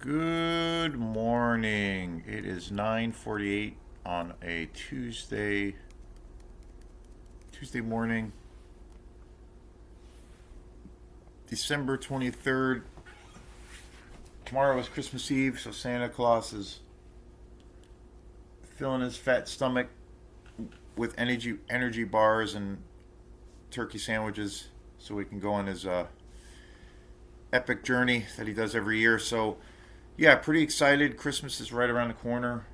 Good morning. It is 9:48 on a Tuesday morning, December 23rd. Tomorrow is Christmas Eve, so Santa Claus is filling his fat stomach with energy bars and turkey sandwiches so he can go on his epic journey that he does every year. So, yeah, pretty excited. Christmas is right around the corner.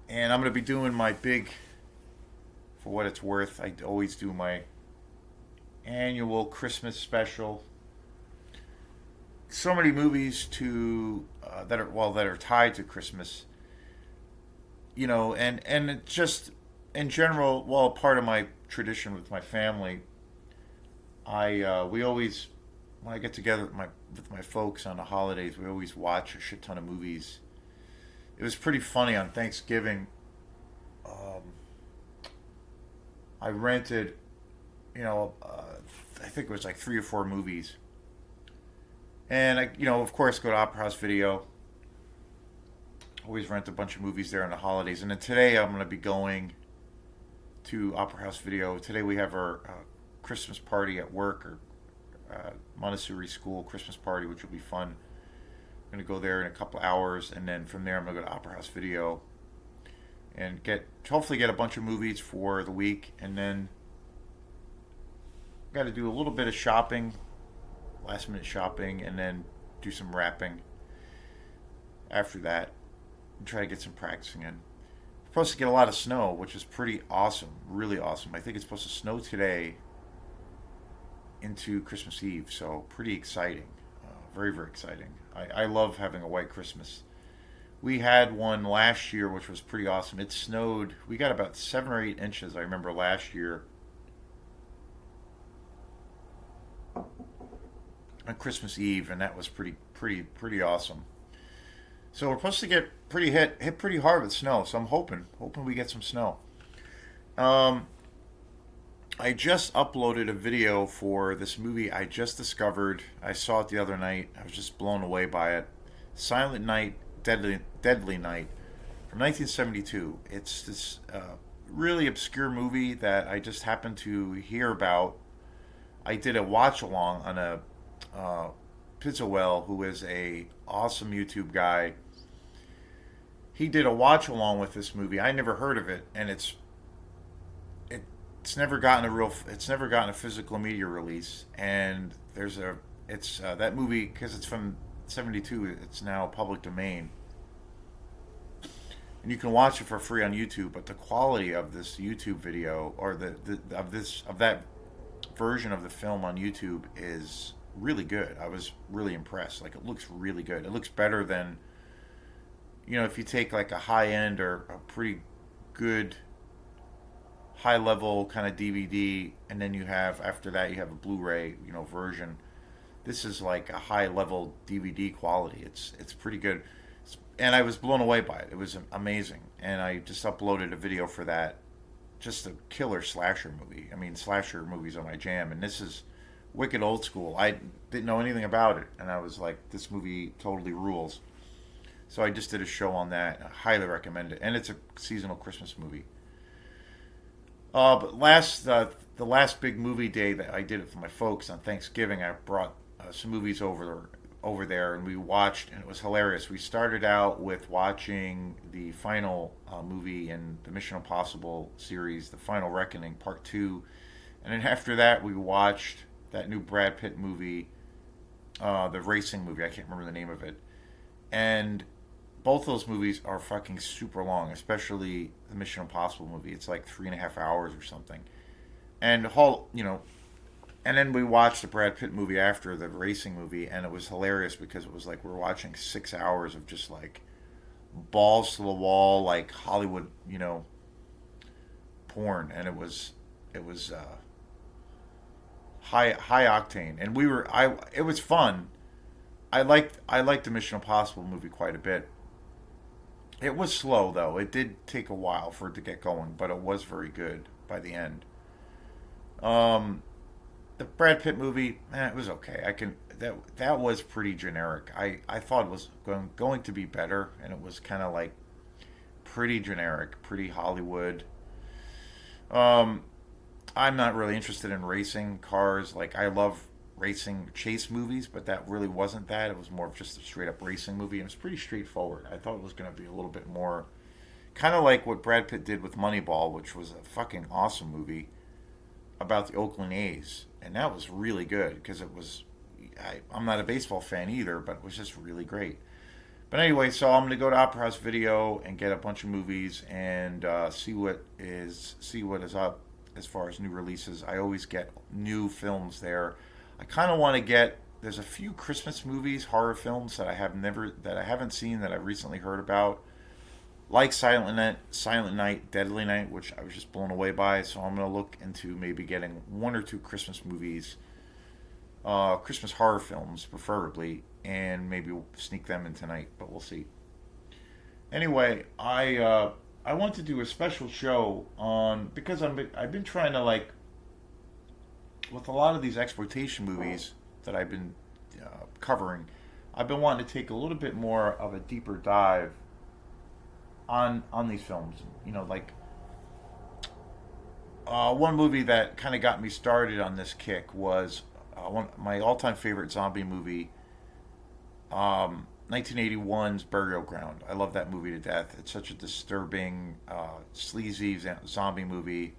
And I'm going to be doing my big, for what it's worth, I always do my annual Christmas special. So many movies that are tied to Christmas, and it just in general, well, part of my tradition with my family, we always when I get together with my folks on the holidays, we always watch a shit ton of movies. It was pretty funny on Thanksgiving. Um, I rented, you know, I think it was like three or four movies, and of course, go to Opera House Video. Always rent a bunch of movies there on the holidays, and then today I'm going to be going to Opera House Video. Today we have our Christmas party at work, or Montessori school Christmas party, which will be fun. I'm going to go there in a couple hours, and then from there I'm going to go to Opera House Video and hopefully get a bunch of movies for the week, and then got to do a little bit of shopping, last minute shopping, and then do some wrapping after that and try to get some practicing in. We're supposed to get a lot of snow, which is pretty awesome, really awesome. I think it's supposed to snow today into Christmas Eve, so pretty exciting. Very, very exciting. I love having a white Christmas. We had one last year, which was pretty awesome. It snowed. We got about 7 or 8 inches. I remember last year on Christmas Eve, and that was pretty awesome. So we're supposed to get hit pretty hard with snow. So I'm hoping we get some snow. Um, I just uploaded a video for this movie I just discovered. I saw it the other night. I was just blown away by it. Silent Night, Deadly Night from 1972. It's this really obscure movie that I just happened to hear about. I did a watch along on a Pizzawell, who is a awesome YouTube guy. He did a watch along with this movie. I never heard of it, and it's never gotten a physical media release. And it's that movie, because it's from '72. It's now public domain, and you can watch it for free on YouTube. But the quality of this YouTube video, or of that version of the film on YouTube, is really good. I was really impressed. Like, it looks really good. It looks better than, if you take like a high end or a pretty good high level kind of DVD, and then after that you have a Blu-ray, version. This is like a high level DVD quality. It's pretty good, and I was blown away by it. It was amazing, and I just uploaded a video for that. Just a killer slasher movie. I mean, slasher movies are my jam, and this is wicked old school. I didn't know anything about it, and I was like, this movie totally rules. So I just did a show on that. I highly recommend it, and it's a seasonal Christmas movie. But the last big movie day that I did it for my folks on Thanksgiving, I brought some movies over there, and we watched, and it was hilarious. We started out with watching the final movie in the Mission Impossible series, The Final Reckoning Part Two, and then after that we watched that new Brad Pitt movie, the racing movie. I can't remember the name of it, and both those movies are fucking super long, especially the Mission Impossible movie. It's like 3.5 hours or something. And and then we watched the Brad Pitt movie after the racing movie, and it was hilarious because it was like we were watching 6 hours of just like balls to the wall, like Hollywood, porn, and it was high octane, and it was fun. I liked the Mission Impossible movie quite a bit. It was slow though. It did take a while for it to get going, but it was very good by the end. Um, the Brad Pitt movie, it was okay. that was pretty generic. I thought it was going to be better, and it was kind of like pretty generic, pretty Hollywood. Um, I'm not really interested in racing cars. Like I love racing chase movies, but that really wasn't that. It was more of just a straight up racing movie. It was pretty straightforward. I thought it was going to be a little bit more kind of like what Brad Pitt did with Moneyball, which was a fucking awesome movie about the Oakland A's, and that was really good because it was. I'm not a baseball fan either, but it was just really great. But anyway, so I'm gonna go to Opera House Video and get a bunch of movies and see what is up as far as new releases. I always get new films there. I kind of want to get. There's a few Christmas movies, horror films that I haven't seen that I recently heard about, like Silent Night, Deadly Night, which I was just blown away by. So I'm gonna look into maybe getting one or two Christmas movies, Christmas horror films, preferably, and maybe we'll sneak them in tonight. But we'll see. Anyway, I want to do a special show on because I've been trying to like with a lot of these exploitation movies that I've been covering. I've been wanting to take a little bit more of a deeper dive on these films. You know, like one movie that kind of got me started on this kick was my all-time favorite zombie movie, 1981's Burial Ground. I love that movie to death. It's such a disturbing, sleazy zombie movie,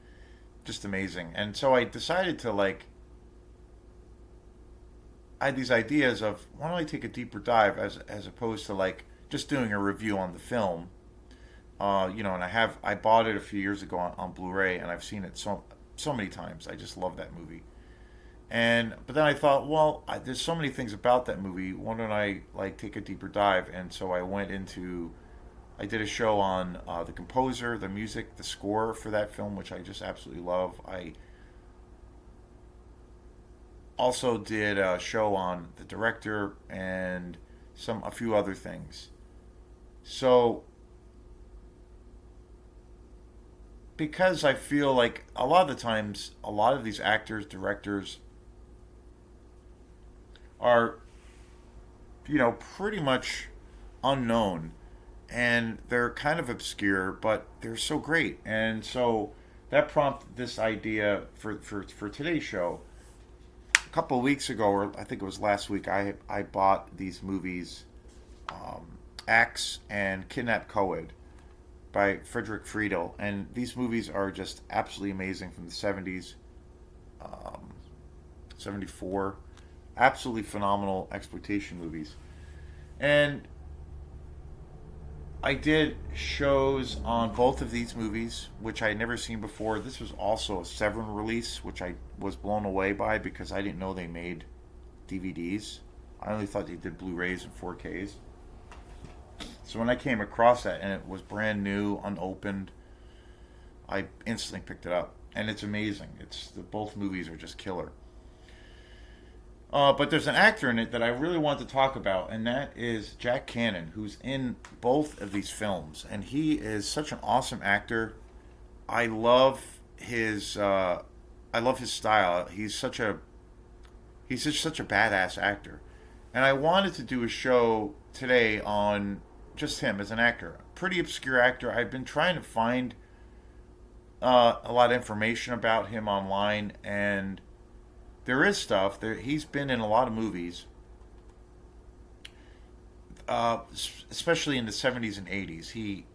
just amazing. And so I decided to like. I had these ideas of why don't I take a deeper dive as opposed to like just doing a review on the film. And I bought it a few years ago on Blu-ray, and I've seen it so many times. I just love that movie. But then I thought, well, there's so many things about that movie. Why don't I like take a deeper dive? And so I did a show on the composer, the music, the score for that film, which I just absolutely love. I also did a show on the director and a few other things. So because I feel like a lot of the times, a lot of these actors, directors are, pretty much unknown and they're kind of obscure, but they're so great. And so that prompted this idea for today's show. A couple of weeks ago, or I think it was last week, I bought these movies, Axe and Kidnap Coed by Frederick Friedel, and these movies are just absolutely amazing from the 70s, 74. Absolutely phenomenal exploitation movies. And I did shows on both of these movies, which I had never seen before. This was also a Severin release, which I was blown away by because I didn't know they made DVDs. I only thought they did Blu-rays and 4Ks. So when I came across that and it was brand new, unopened, I instantly picked it up, and it's amazing. Both movies are just killer. But there's an actor in it that I really want to talk about, and that is Jack Canon, who's in both of these films, and he is such an awesome actor. I love his style. He's just such a badass actor, and I wanted to do a show today on just him as an actor. Pretty obscure actor. I've been trying to find a lot of information about him online, and there is stuff. He's been in a lot of movies, especially in the 70s and 80s. He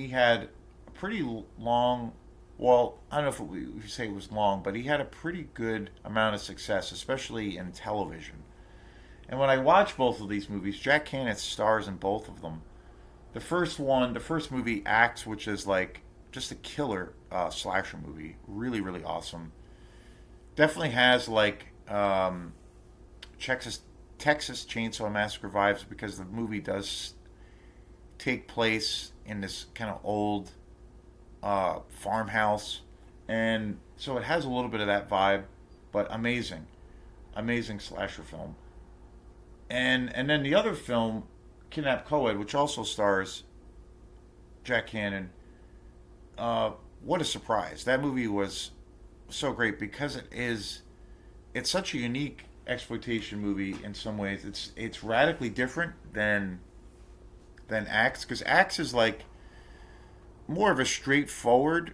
had a pretty long. Well, I don't know if we say it was long, but he had a pretty good amount of success, especially in television. And when I watch both of these movies, Jack Cannon stars in both of them. The first movie, Axe, which is like just a killer slasher movie, really, really awesome. Definitely has like Texas Chainsaw Massacre vibes because the movie does take place in this kind of old farmhouse, and so it has a little bit of that vibe, but amazing slasher film. And then the other film, Kidnap Coed, which also stars Jack Cannon. What a surprise! That movie was so great because it's such a unique exploitation movie in some ways. It's radically different than Axe, because Axe is like more of a straightforward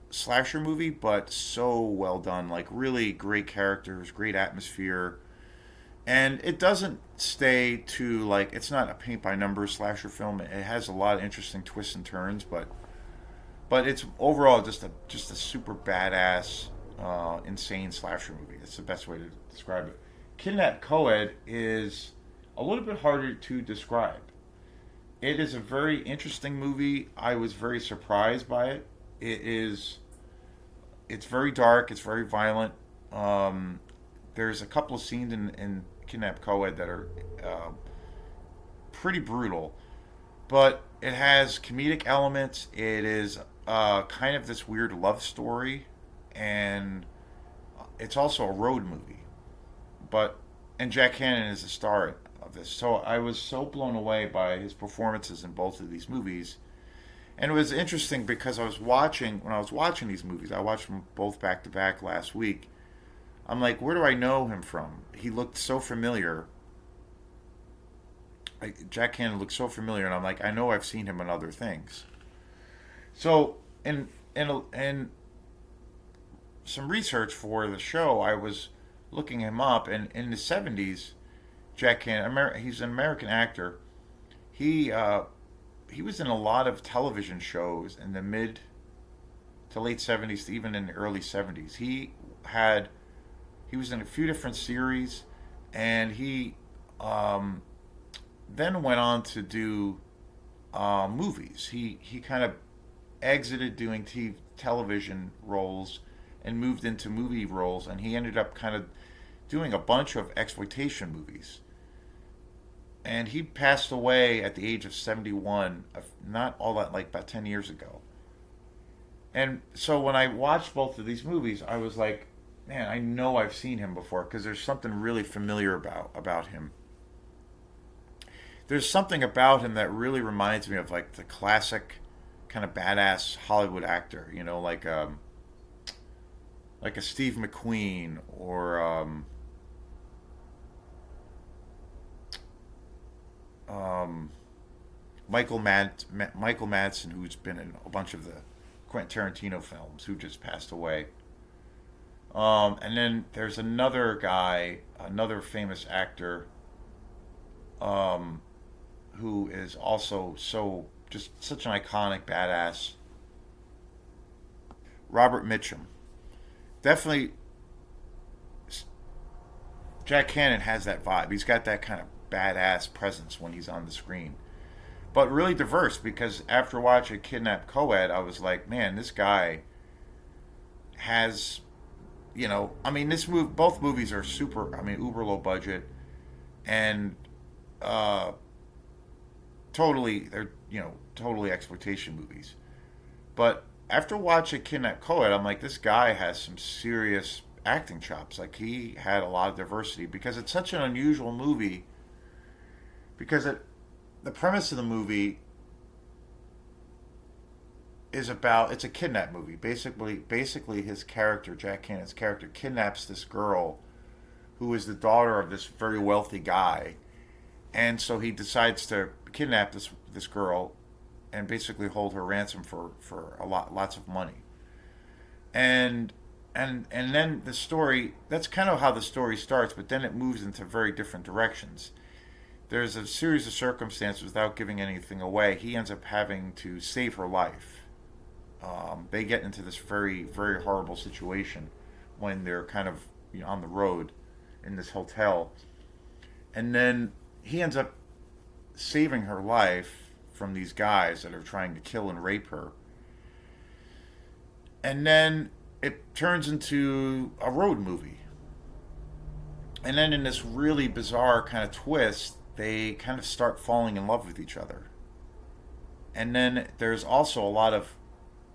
slasher movie, but so well done. Like really great characters, great atmosphere, and it doesn't stay to like it's not a paint by numbers slasher film. It has a lot of interesting twists and turns, but it's overall just a super badass, insane slasher movie. That's the best way to describe it. Kidnap Coed is a little bit harder to describe. It is a very interesting movie. I was very surprised by it. It is. It's very dark. It's very violent. Um, there's a couple of scenes in Kidnap Coed that are uh, pretty brutal, but it has comedic elements. It is kind of this weird love story, and it's also a road movie. But and Jack Cannon is the star of this, so I was so blown away by his performances in both of these movies. And it was interesting because when I was watching these movies, I watched them both back to back last week. I'm like, where do I know him from? He looked so familiar. Jack Cannon looked so familiar, and I'm like, I know I've seen him in other things. So, in some research for the show, I was looking him up, and in the '70s, Jack Cannon, he's an American actor. He he was in a lot of television shows in the mid to late '70s, to even in the early '70s. Had he was in a few different series, and he um, then went on to do movies. He kind of exited doing television roles and moved into movie roles, and he ended up kind of doing a bunch of exploitation movies. And he passed away at the age of 71, not all that, like about 10 years ago. And so when I watched both of these movies, I was like, man, I know I've seen him before because there's something really familiar about him. There's something about him that really reminds me of like the classic kind of badass Hollywood actor, like a Steve McQueen or um, Michael Madsen, who's been in a bunch of the Quentin Tarantino films, who just passed away. And then there's another guy, another famous actor, um, who is also just such an iconic badass. Robert Mitchum. Definitely, Jack Cannon has that vibe. He's got that kind of badass presence when he's on the screen. But really diverse because after watching Kidnap Coed, I was like, man, this guy has, I mean, both movies are super, I mean, uber low budget and uh, they're totally exploitation movies. But after watching Kidnap Coed, I'm like, this guy has some serious acting chops. Like he had a lot of diversity because it's such an unusual movie. Because the premise of the movie is about it's a kidnap movie. Basically, his character, Jack Cannon's character, kidnaps this girl who is the daughter of this very wealthy guy, and so he decides to kidnap this girl and basically hold her ransom for lots of money. And and then the story, that's kind of how the story starts, but then it moves into very different directions. There's a series of circumstances without giving anything away. He ends up having to save her life. They get into this very, very horrible situation when they're kind of on the road in this hotel. And then he ends up saving her life from these guys that are trying to kill and rape her. And then it turns into a road movie. And then in this really bizarre kind of twist, they kind of start falling in love with each other. And then there's also a lot of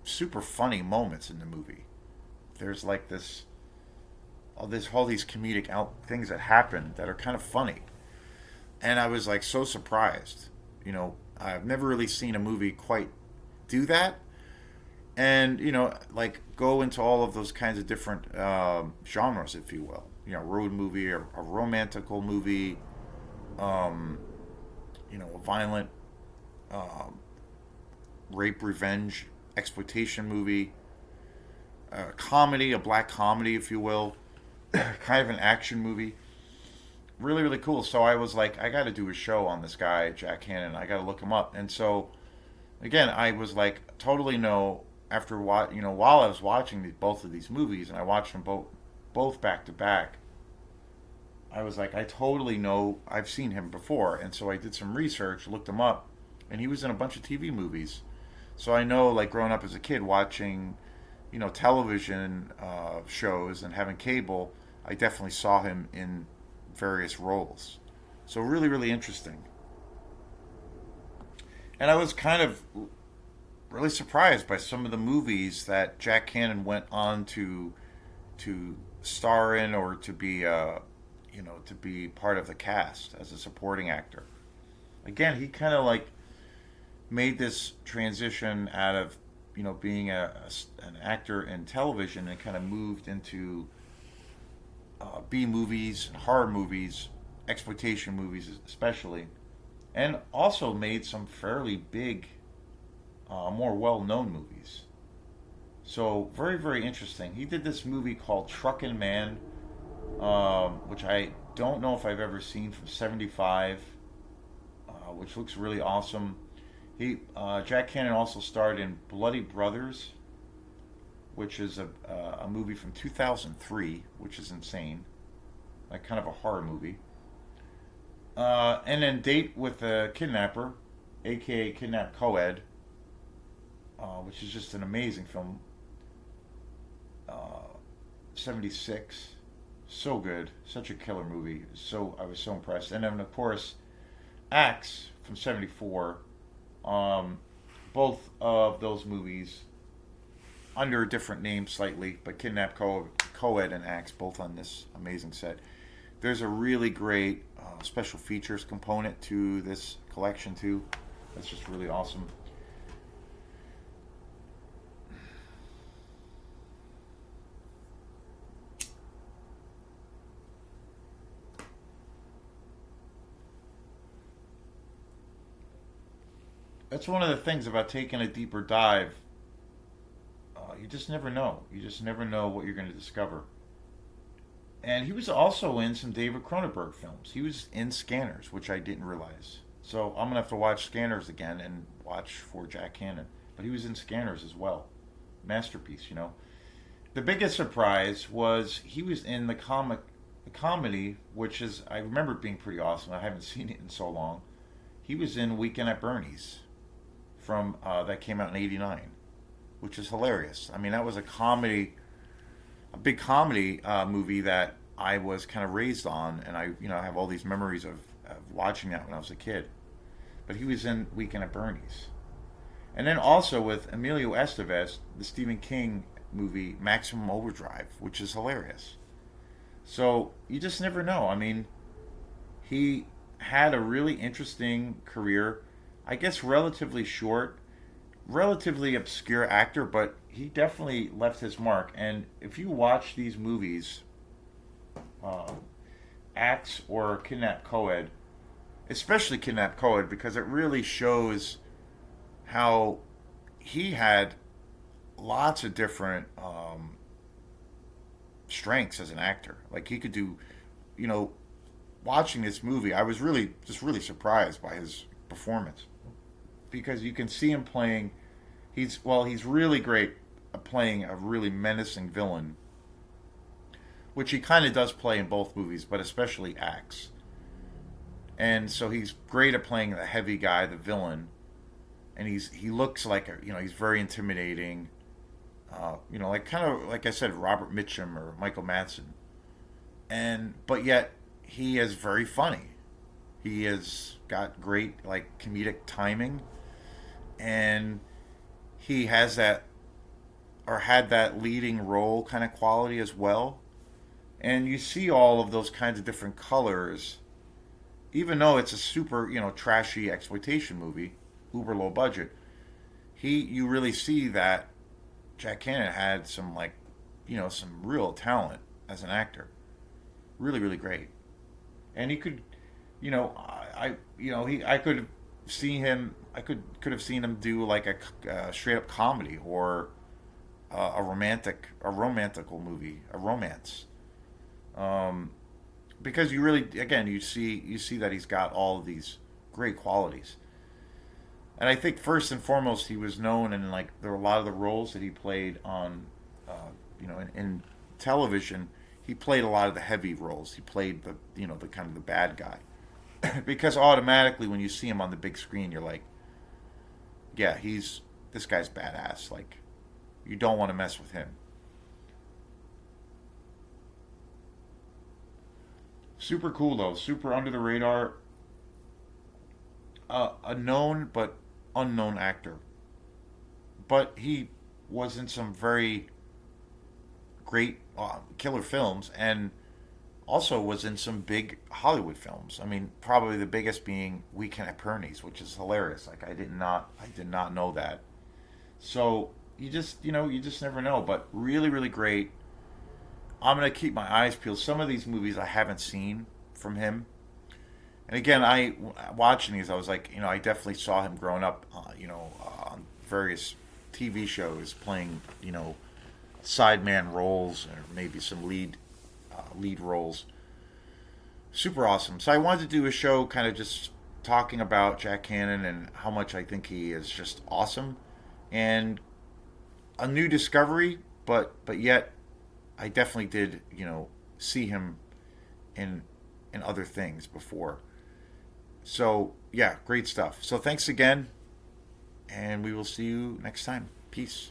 super funny moments in the movie. There's like all these comedic things that happen that are kind of funny. And I was like so surprised. I've never really seen a movie quite do that. And, like go into all of those kinds of different genres, if you will. road movie, a romantical movie, um, a violent um, rape revenge exploitation movie, a comedy, a black comedy, if you will, kind of an action movie. Really, really cool. So I was like, I got to do a show on this guy, Jack Cannon. I got to look him up. And so again, I was like, totally no. After while I was watching both of these movies, and I watched them both back to back, I was like, I totally know. I've seen him before, and so I did some research, looked him up, and he was in a bunch of TV movies. So I know, like growing up as a kid, watching, television shows and having cable, I definitely saw him in various roles. So really, really interesting. And I was kind of really surprised by some of the movies that Jack Cannon went on to star in or to be to be part of the cast as a supporting actor. Again, he kind of like made this transition out of being an actor in television and kind of moved into B movies, horror movies, exploitation movies especially, and also made some fairly big, more well-known movies. So very, very interesting. He did this movie called Truckin' Man, which I don't know if I've ever seen, from '75, which looks really awesome. Jack Cannon also starred in Bloody Brothers, which is a movie from 2003, which is insane, like kind of a horror movie. And then Date with a Kidnapper, aka Kidnap Coed, which is just an amazing film. Uh, '76, so good, such a killer movie. So I was so impressed. And then of course, Axe from '74. Um, Both of those movies under different names slightly, but Coed and Axe both on this amazing set. There's a really great special features component to this collection too. That's just really awesome. That's one of the things about taking a deeper dive. You just never know. You just never know what you're going to discover. And he was also in some David Cronenberg films. He was in Scanners, which I didn't realize. So I'm gonna have to watch Scanners again and watch for Jack Cannon. But he was in Scanners as well. Masterpiece. The biggest surprise was he was in the comedy, which is, I remember it being pretty awesome. I haven't seen it in so long. He was in Weekend at Bernie's from that came out in '89, which is hilarious. I mean, that was a big comedy movie that I was kind of raised on, and I have all these memories of watching that when I was a kid. But he was in Weekend at Bernie's, and then also with Emilio Estevez, the Stephen King movie Maximum Overdrive, which is hilarious. So you just never know. I mean, he had a really interesting career. I guess relatively short, relatively obscure actor, but he definitely left his mark. And if you watch these movies, uh, Axe or Kidnap Coed, especially Kidnap Coed, because it really shows how he had lots of different strengths as an actor. Like he could do, you know, watching this movie, I was really surprised by his performance because you can see him playing. He's really great at playing a really menacing villain, which he kind of does play in both movies, but especially Axe. And so he's great at playing the heavy guy, the villain, and he looks like he's very intimidating. Like kind of like I said, Robert Mitchum or Michael Madsen, and but yet he is very funny. He has got great like comedic timing, and he has that or had that leading role kind of quality as well. And you see all of those kinds of different colors, even though it's a super trashy exploitation movie, uber low budget. You really see that Jack Cannon had some some real talent as an actor. Really, really great. And he could, I could have seen him. I could have seen him do like a straight up comedy or a romantical movie, a romance. Um, because you really, again, you see that he's got all of these great qualities. And I think first and foremost, he was known in like there were a lot of the roles that he played on, in television. He played a lot of the heavy roles. He played the kind of the bad guy, because automatically when you see him on the big screen, you're like, yeah, he's this guy's badass. Like, you don't want to mess with him. Super cool though, super under the radar, a known but unknown actor. But he was in some very great killer films, and also was in some big Hollywood films. I mean, probably the biggest being Weekend at Bernie's, which is hilarious. Like I did not know that. So you just never know. But really, really great. I'm gonna keep my eyes peeled. Some of these movies I haven't seen from him, and again, I watching these, I was like, I definitely saw him growing up, on various TV shows playing, sideman roles or maybe some lead roles. Super awesome. So I wanted to do a show, kind of just talking about Jack Cannon and how much I think he is just awesome, and a new discovery, but yet I definitely did, see him in other things before. So yeah, great stuff. So thanks again, and we will see you next time. Peace.